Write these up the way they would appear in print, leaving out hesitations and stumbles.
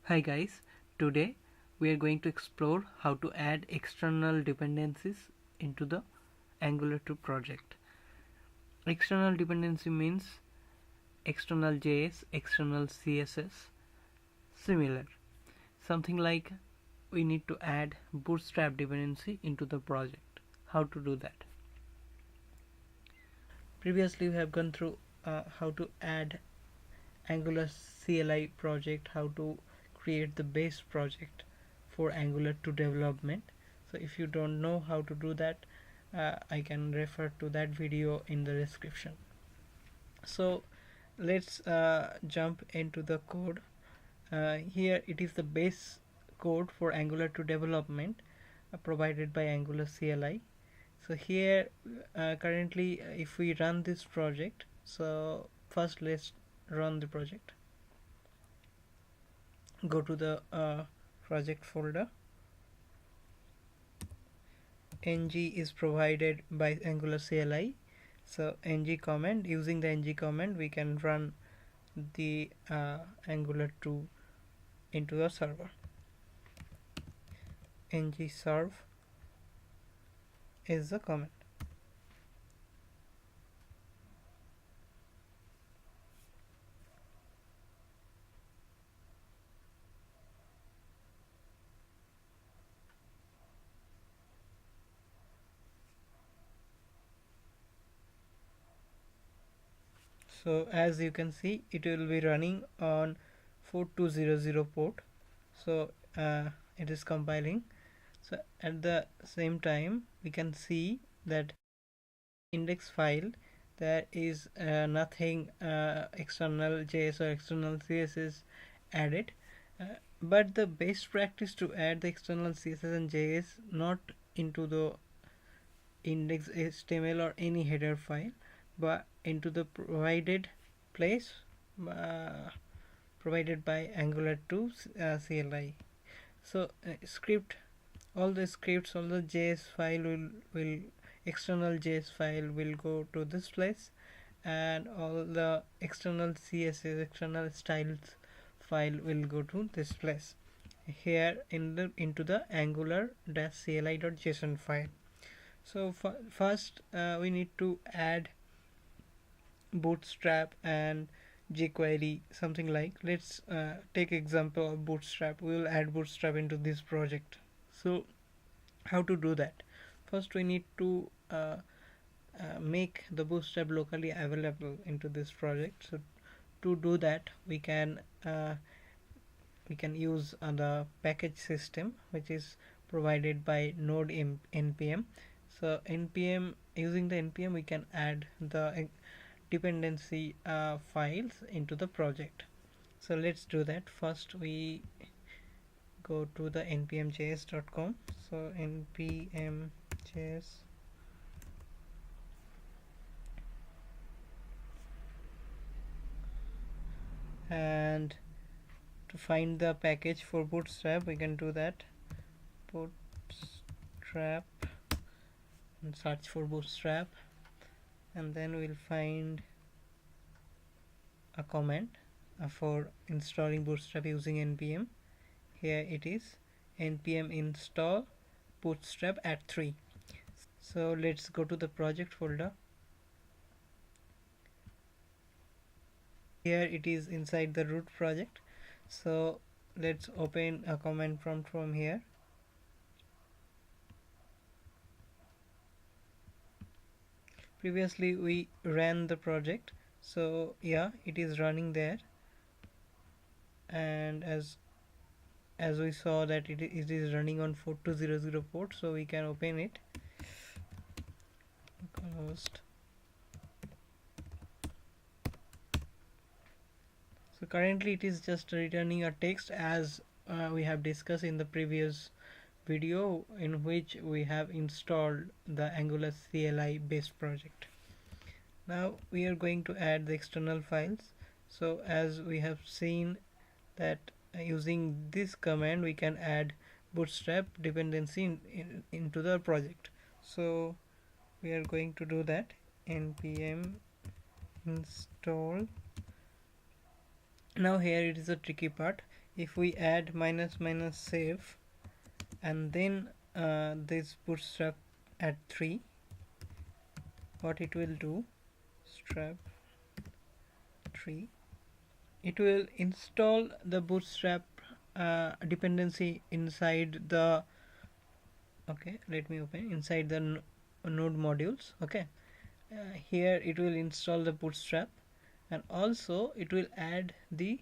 Hi guys, today we are going to explore how to add external dependencies into the Angular 2 project. External dependency means external JS, external CSS, similar. Something like we need to add Bootstrap dependency into the project. How to do that? Previously we have gone through how to add Angular CLI project, how to create the base project for Angular 2 development. So if you don't know how to do that, I can refer to that video in the description. So let's jump into the code. Here it is the base code for Angular 2 development provided by Angular CLI. So here currently if we run this project, so first let's run the project. Go to the project folder. ng is provided by Angular CLI, so ng command, using the ng command we can run the Angular 2 into the server. ng serve is the command. So as you can see, it will be running on 4200 port. So it is compiling. So at the same time we can see that index file there is nothing external JS or external CSS added, but the best practice to add the external CSS and JS not into the index HTML or any header file, but into the provided place provided by Angular 2 CLI. So script, all the scripts, all the JS file will external JS file will go to this place, and all the external CSS, external styles file will go to this place here into the angular-cli.json file. So first we need to add Bootstrap and Jquery, something like. Let's take example of Bootstrap. We will add Bootstrap into this project. So how to do that? First we need to make the Bootstrap locally available into this project. So to do that we can use the package system which is provided by node npm. So npm, using the npm we can add the dependency files into the project. So let's do that. First we go to the npmjs.com. so npmjs, and to find the package for Bootstrap we can do that, Bootstrap, and search for Bootstrap, and then we'll find a command for installing Bootstrap using npm. Here it is, npm install Bootstrap at 3. So let's go to the project folder. Here it is inside the root project. So let's open a command prompt from here. Previously we ran the project, so yeah, it is running there, and as we saw that it is running on 4200 port, so we can open it. Closed. So currently it is just returning a text, as we have discussed in the previous video in which we have installed the Angular CLI based project. Now we are going to add the external files. So as we have seen that using this command we can add Bootstrap dependency into the project. So we are going to do that. npm install. Now here it is a tricky part. if we add minus minus save and then this bootstrap at 3, what it will do, strap 3, it will install the bootstrap dependency inside the, okay, let me open inside the node modules. Okay, here it will install the bootstrap, and also it will add the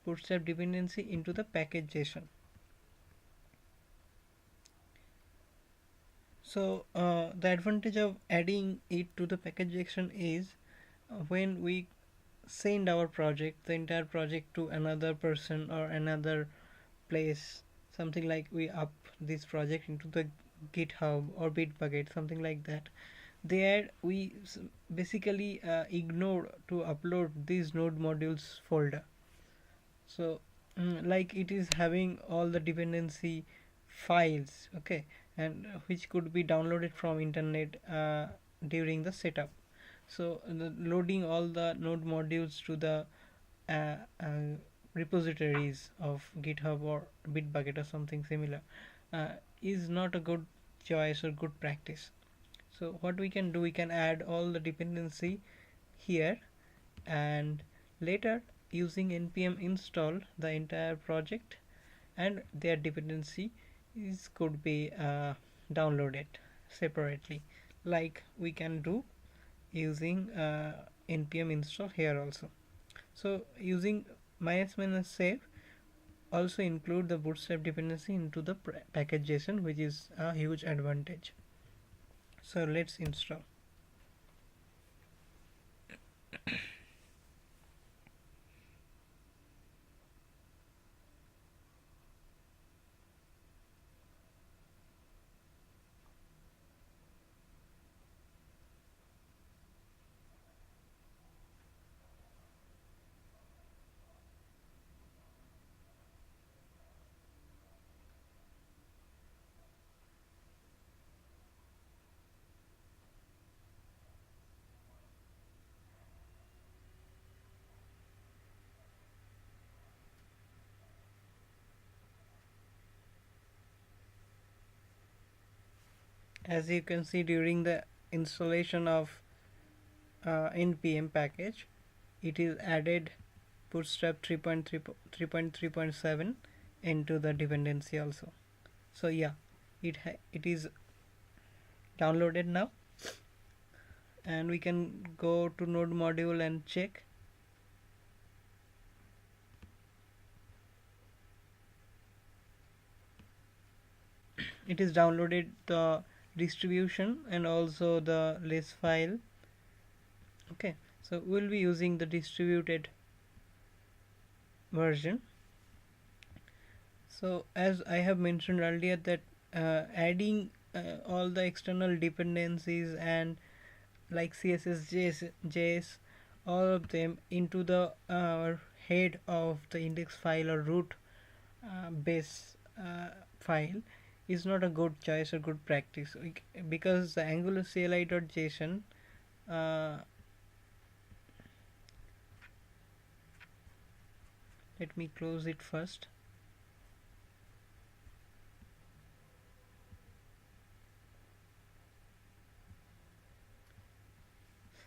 bootstrap dependency into the package JSON. So the advantage of adding it to the package JSON is when we send our project, the entire project, to another person or another place, something like we up this project into the GitHub or Bitbucket, something like that, there we basically ignore to upload these node modules folder. So like it is having all the dependency files, okay, and which could be downloaded from internet during the setup. So the loading all the node modules to the uh, uh, repositories of GitHub or Bitbucket or something similar uh, is not a good choice or good practice. So what we can do, we can add all the dependency here, and later using npm install the entire project, and their dependency is could be downloaded separately, like we can do using npm install here also. So using minus minus save also include the bootstrap dependency into the package JSON, which is a huge advantage. So let's install. As you can see, during the installation of npm package, it is added bootstrap 3.3.7 into the dependency also. So yeah, it is downloaded now, and we can go to node module and check. It is downloaded the distribution and also the list file. Okay, so we'll be using the distributed version. So as I have mentioned earlier that adding all the external dependencies and like CSS, JS, all of them into the head of the index file or root base file is not a good choice or good practice, because the Angular CLI.json let me close it first.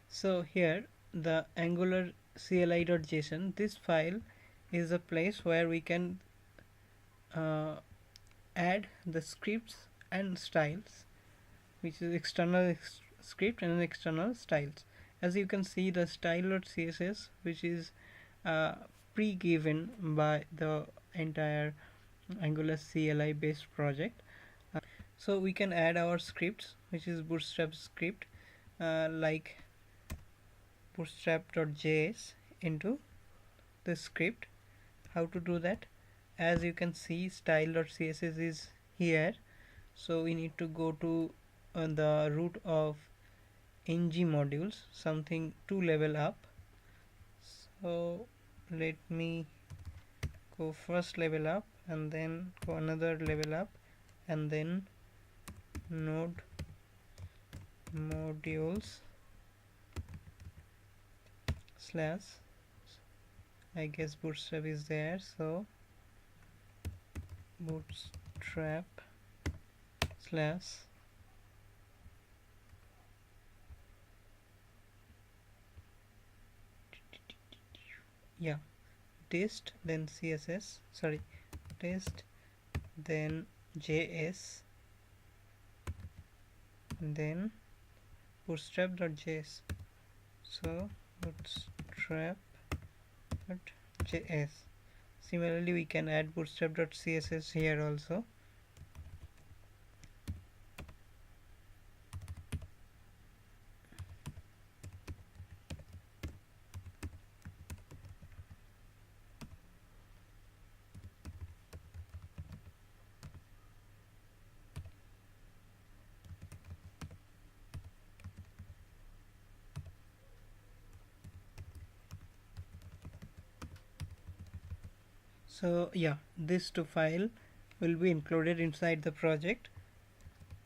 So here the Angular CLI.json, this file is a place where we can add the scripts and styles, which is external script and external styles. As you can see, the style.css, which is pre-given by the entire Angular CLI based project. So we can add our scripts, which is Bootstrap script, like bootstrap.js into the script. How to do that? As you can see, style.css is here, so we need to go to the root of ng modules, something 2 level up. So let me go first level up and then go another level up, and then node modules slash, I guess bootstrap is there, so bootstrap slash yeah test, then css, sorry, test, then js, then bootstrap.js. So bootstrap.js. Similarly, we can add bootstrap.css here also. So yeah, this two file will be included inside the project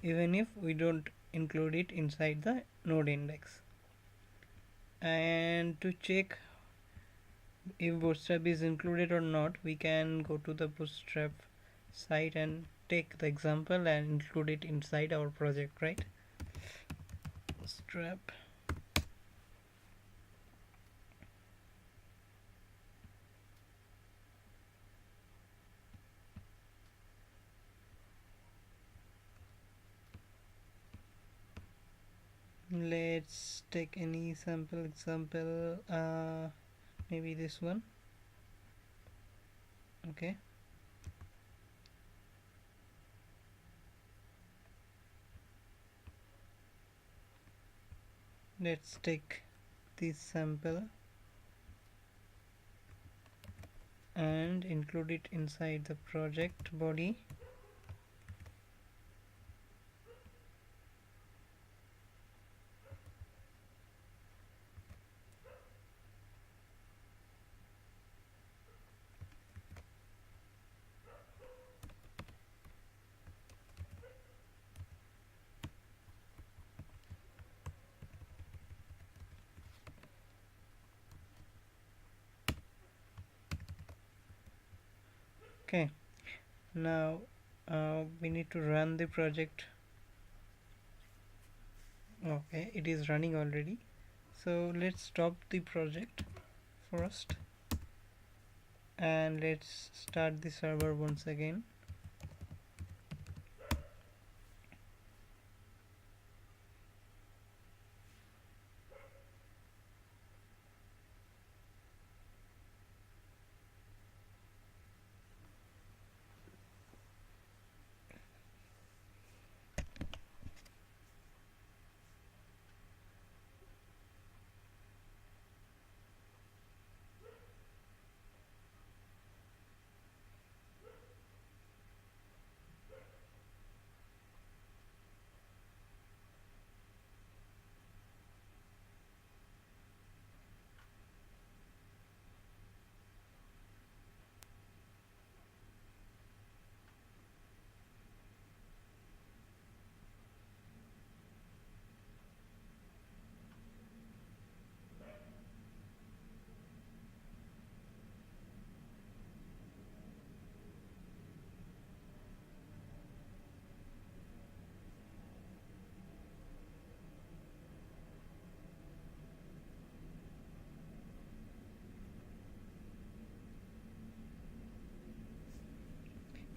even if we don't include it inside the node index. And to check if bootstrap is included or not, we can go to the bootstrap site and take the example and include it inside our project, right? Bootstrap. Let's take any sample example, maybe this one. Okay, let's take this sample and include it inside the project body. Okay, now we need to run the project. Okay, it is running already, so let's stop the project first and let's start the server once again.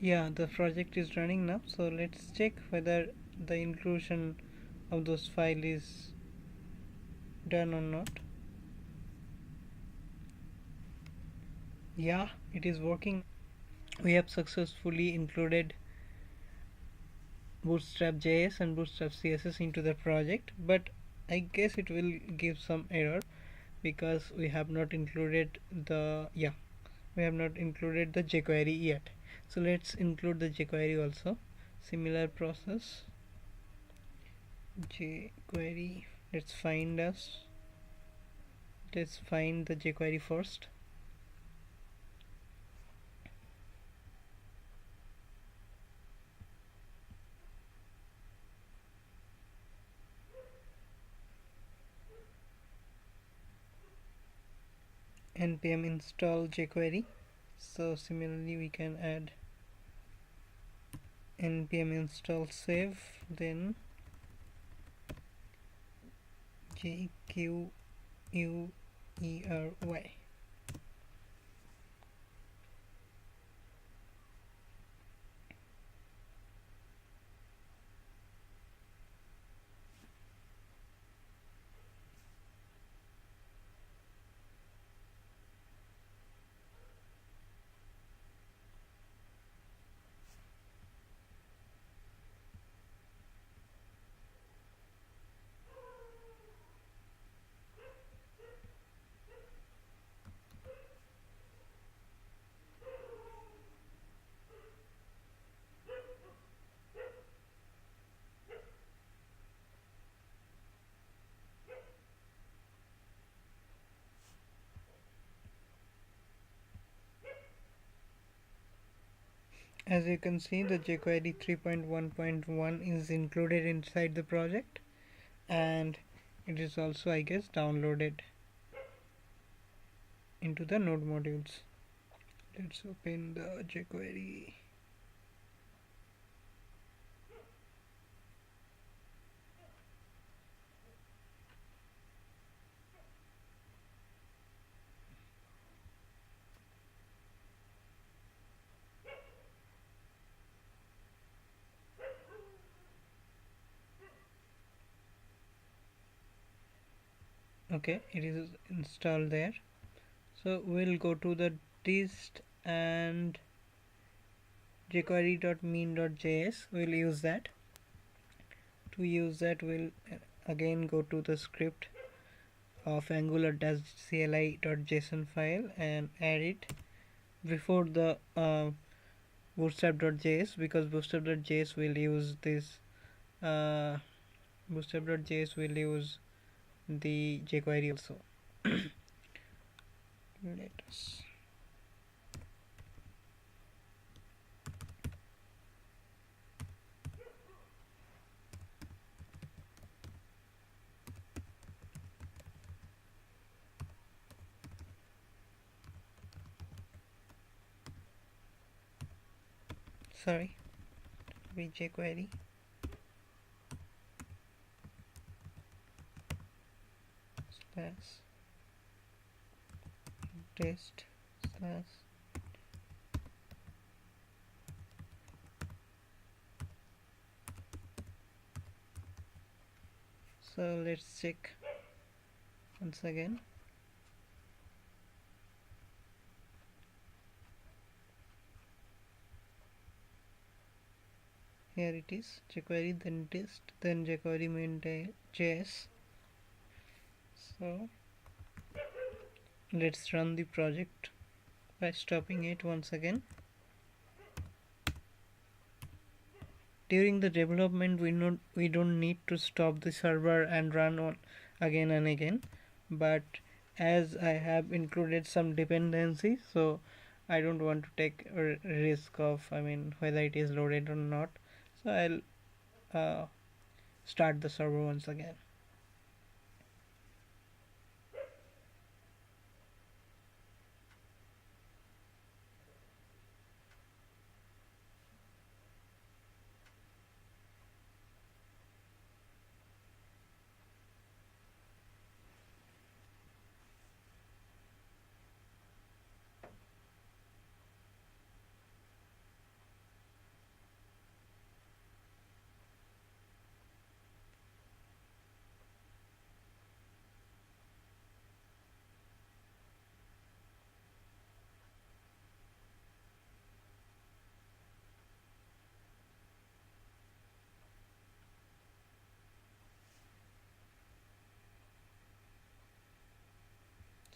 Yeah, the project is running now, so let's check whether the inclusion of those file is done or not. Yeah, it is working. We have successfully included bootstrap js and bootstrap css into the project, but I guess it will give some error because we have not included the jquery yet. So let's include the jquery also. Similar process. Jquery, let's find the jquery first. Npm install jquery. So similarly we can add npm install save, then Jquery. As you can see, the jQuery 3.1.1 is included inside the project, and it is also, I guess, downloaded into the node modules. Let's open the jQuery. Okay, it is installed there. So we'll go to the dist and jquery.mean.js. We'll use that. To use that, we'll again go to the script of angular-cli.json file and add it before the bootstrap.js, because bootstrap.js will use this bootstrap.js will use the jQuery also. Let us sorry, be jQuery slash test slash so let's check once again. Here it is, jQuery, then dist, then jQuery main.js. So let's run the project by stopping it once again. During the development, we don't need to stop the server and run on again and again, but as I have included some dependencies, so I don't want to take a risk of, whether it is loaded or not. So I'll start the server once again.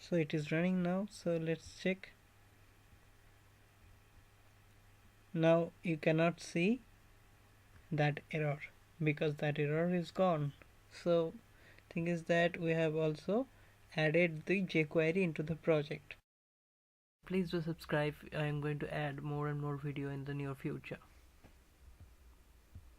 So it is running now, so let's check. Now you cannot see that error because that error is gone. So thing is that we have also added the jQuery into the project. Please do subscribe. I am going to add more and more video in the near future.